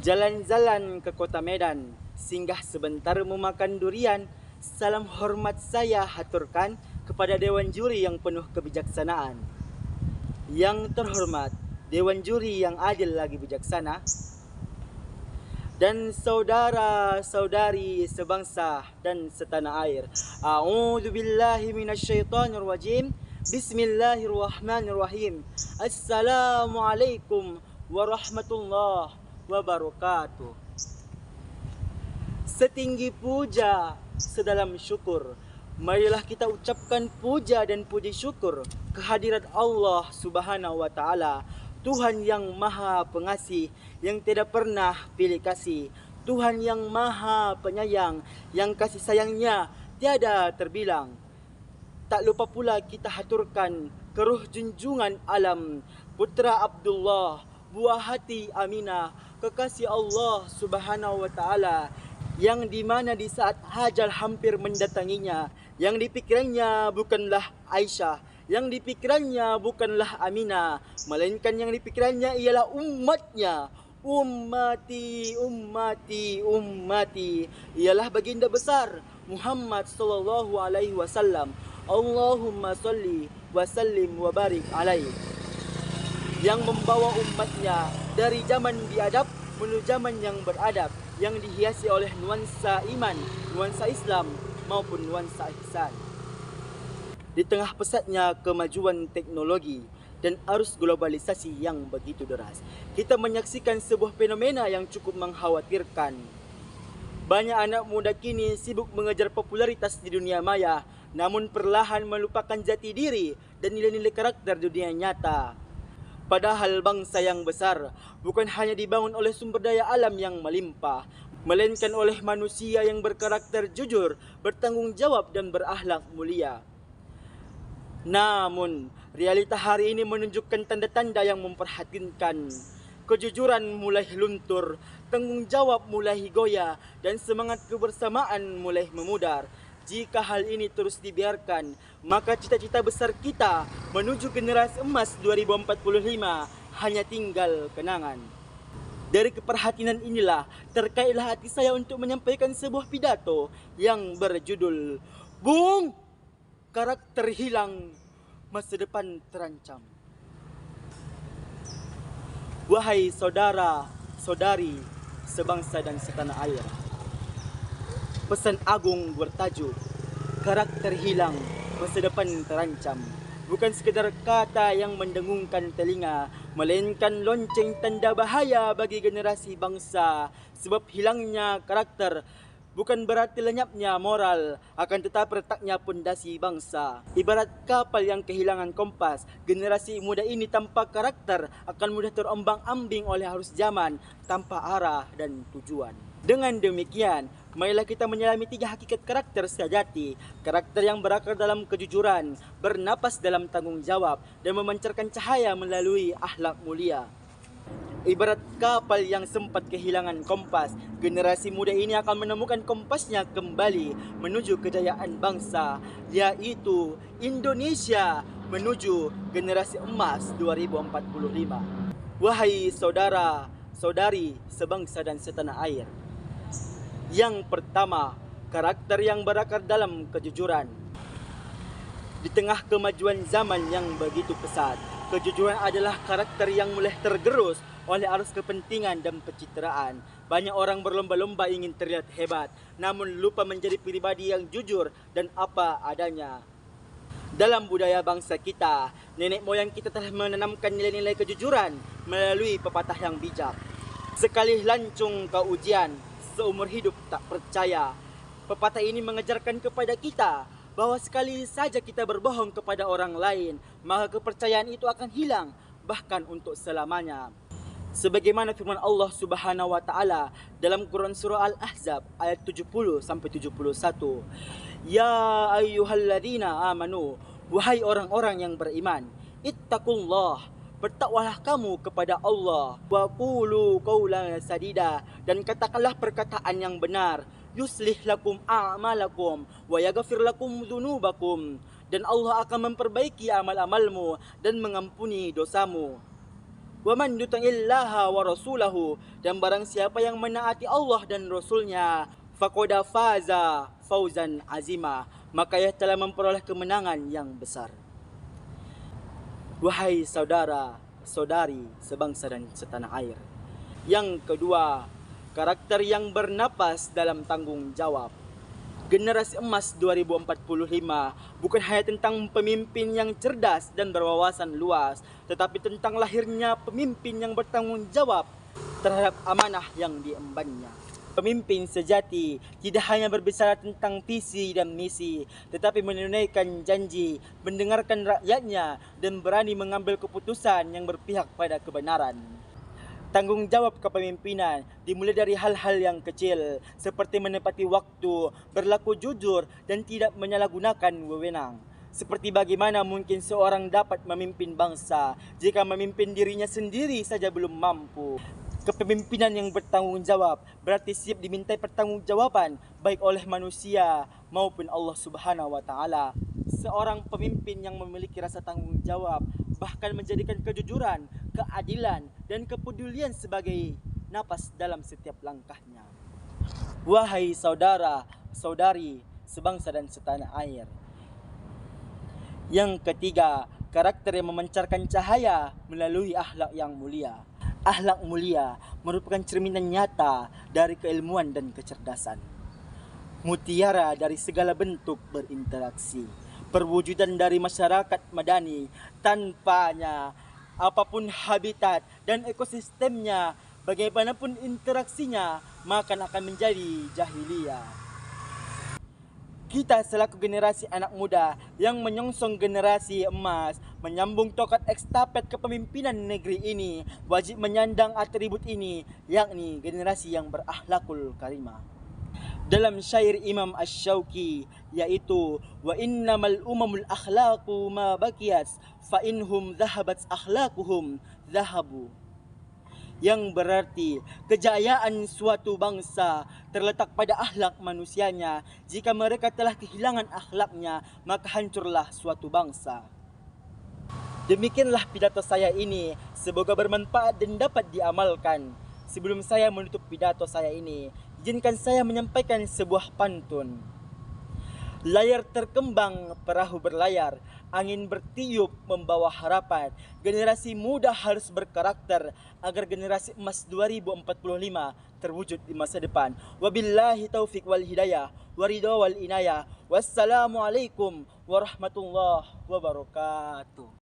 Jalan-jalan ke kota Medan, singgah sebentar memakan durian. Salam hormat saya haturkan kepada Dewan Juri yang penuh kebijaksanaan. Yang terhormat, Dewan Juri yang adil lagi bijaksana, dan saudara-saudari sebangsa dan setanah air. A'udzu billahi minasyaitonir rajim. Bismillahirrahmanirrahim. Assalamualaikum warahmatullahi wabarakatuh. Setinggi puja, sedalam syukur, marilah kita ucapkan puja dan puji syukur kehadirat Allah Subhanahu wa taala, Tuhan yang Maha Pengasih, yang tidak pernah pilih kasih, Tuhan yang Maha Penyayang, yang kasih sayangnya tiada terbilang. Tak lupa pula kita haturkan ke ruh junjungan alam, Putra Abdullah, buah hati Aminah, kekasih Allah Subhanahu wa taala, yang dimana di saat hajal hampir mendatanginya, yang dipikirannya bukanlah Aisyah, yang dipikirannya bukanlah Aminah, melainkan yang dipikirannya ialah umatnya. Ummati, ummati, ummati, ialah baginda besar Muhammad sallallahu alaihi wasallam. Allahumma salli wa sallim wa barik alaihi, yang membawa umatnya dari zaman biadab menuju zaman yang beradab, yang dihiasi oleh nuansa iman, nuansa Islam maupun nuansa ihsan. Di tengah pesatnya kemajuan teknologi dan arus globalisasi yang begitu deras, kita menyaksikan sebuah fenomena yang cukup mengkhawatirkan. Banyak anak muda kini sibuk mengejar popularitas di dunia maya, namun perlahan melupakan jati diri dan nilai-nilai karakter dunia nyata. Padahal bangsa yang besar bukan hanya dibangun oleh sumber daya alam yang melimpah, melainkan oleh manusia yang berkarakter jujur, bertanggung jawab dan berakhlak mulia. Namun, realita hari ini menunjukkan tanda-tanda yang memprihatinkan. Kejujuran mulai luntur, tanggung jawab mulai goyah, dan semangat kebersamaan mulai memudar. Jika hal ini terus dibiarkan, maka cita-cita besar kita menuju generasi emas 2045 hanya tinggal kenangan. Dari keperhatian inilah terkaitlah hati saya untuk menyampaikan sebuah pidato yang berjudul Bung, karakter hilang, masa depan terancam. Wahai saudara, saudari, sebangsa dan setanah air, pesan agung bertajuk karakter hilang, masa depan terancam. Bukan sekedar kata yang mendengungkan telinga, melainkan lonceng tanda bahaya bagi generasi bangsa. Sebab hilangnya karakter bukan berarti lenyapnya moral, akan tetapi retaknya pondasi bangsa. Ibarat kapal yang kehilangan kompas, generasi muda ini tanpa karakter akan mudah terombang-ambing oleh arus zaman tanpa arah dan tujuan. Dengan demikian, marilah kita menyelami 3 hakikat karakter sejati. Karakter yang berakar dalam kejujuran, bernapas dalam tanggung jawab, dan memancarkan cahaya melalui akhlak mulia. Ibarat kapal yang sempat kehilangan kompas, generasi muda ini akan menemukan kompasnya kembali menuju kejayaan bangsa, yaitu Indonesia menuju generasi emas 2045. Wahai saudara, saudari, sebangsa dan setanah air. Yang pertama, karakter yang berakar dalam kejujuran. Di tengah kemajuan zaman yang begitu pesat, kejujuran adalah karakter yang mulai tergerus oleh arus kepentingan dan pencitraan. Banyak orang berlomba-lomba ingin terlihat hebat, namun lupa menjadi pribadi yang jujur dan apa adanya. Dalam budaya bangsa kita, nenek moyang kita telah menanamkan nilai-nilai kejujuran melalui pepatah yang bijak. Sekali lancung kau ujian, seumur hidup tak percaya. Pepatah ini mengajarkan kepada kita bahwa sekali saja kita berbohong kepada orang lain, maka kepercayaan itu akan hilang, bahkan untuk selamanya. Sebagaimana firman Allah Subhanahu wa taala dalam Quran surah Al-Ahzab ayat 70 sampai 71. Ya ayyuhalladzina amanu, wahai orang-orang yang beriman, ittaqullah, bertakwalah kamu kepada Allah, wa qulu qawlan sadida, dan katakanlah perkataan yang benar, yuslih lakum a'malakum wa yaghfir lakum dzunubakum, dan Allah akan memperbaiki amal-amalmu dan mengampuni dosamu. Wa man yuti'illaha wa rasulahu, dan barang siapa yang menaati Allah dan Rasulnya, faqad faza fauzan azima, maka ia telah memperoleh kemenangan yang besar. Wahai saudara, saudari sebangsa dan setanah air. Yang kedua, karakter yang bernapas dalam tanggung jawab. Generasi emas 2045 bukan hanya tentang pemimpin yang cerdas dan berwawasan luas, tetapi tentang lahirnya pemimpin yang bertanggung jawab terhadap amanah yang diembannya. Pemimpin sejati tidak hanya berbicara tentang visi dan misi, tetapi menunaikan janji, mendengarkan rakyatnya, dan berani mengambil keputusan yang berpihak pada kebenaran. Tanggung jawab kepemimpinan dimulai dari hal-hal yang kecil, seperti menepati waktu, berlaku jujur, dan tidak menyalahgunakan wewenang. Seperti bagaimana mungkin seorang dapat memimpin bangsa jika memimpin dirinya sendiri saja belum mampu. Kepemimpinan yang bertanggung jawab berarti siap dimintai pertanggungjawaban baik oleh manusia maupun Allah Subhanahu wa taala. Seorang pemimpin yang memiliki rasa tanggung jawab bahkan menjadikan kejujuran, keadilan, dan kepedulian sebagai napas dalam setiap langkahnya. Wahai saudara, saudari sebangsa dan setanah air. Yang ketiga, karakter yang memancarkan cahaya melalui akhlak yang mulia. Akhlak mulia merupakan cerminan nyata dari keilmuan dan kecerdasan. Mutiara dari segala bentuk berinteraksi, perwujudan dari masyarakat madani. Tanpanya, apapun habitat dan ekosistemnya, bagaimanapun interaksinya, maka akan menjadi jahiliyah. Kita selaku generasi anak muda yang menyongsong generasi emas, menyambung tongkat estafet kepemimpinan negeri ini, wajib menyandang atribut ini, yakni generasi yang berakhlakul karimah. Dalam syair Imam Asy-Syauqi, yaitu wa innamal umamul akhlaqu ma baqiyat fa inhum dhahabat akhlaquhum dhahabu, yang berarti kejayaan suatu bangsa terletak pada akhlak manusianya. Jika mereka telah kehilangan akhlaknya, maka hancurlah suatu bangsa. Demikianlah pidato saya ini, semoga bermanfaat dan dapat diamalkan. Sebelum saya menutup pidato saya ini, izinkan saya menyampaikan sebuah pantun. Layar terkembang, perahu berlayar, angin bertiup membawa harapan. Generasi muda harus berkarakter agar generasi emas 2045 terwujud di masa depan. Wabillahi taufik wal hidayah, waridha wal inayah. Wassalamualaikum warahmatullahi wabarakatuh.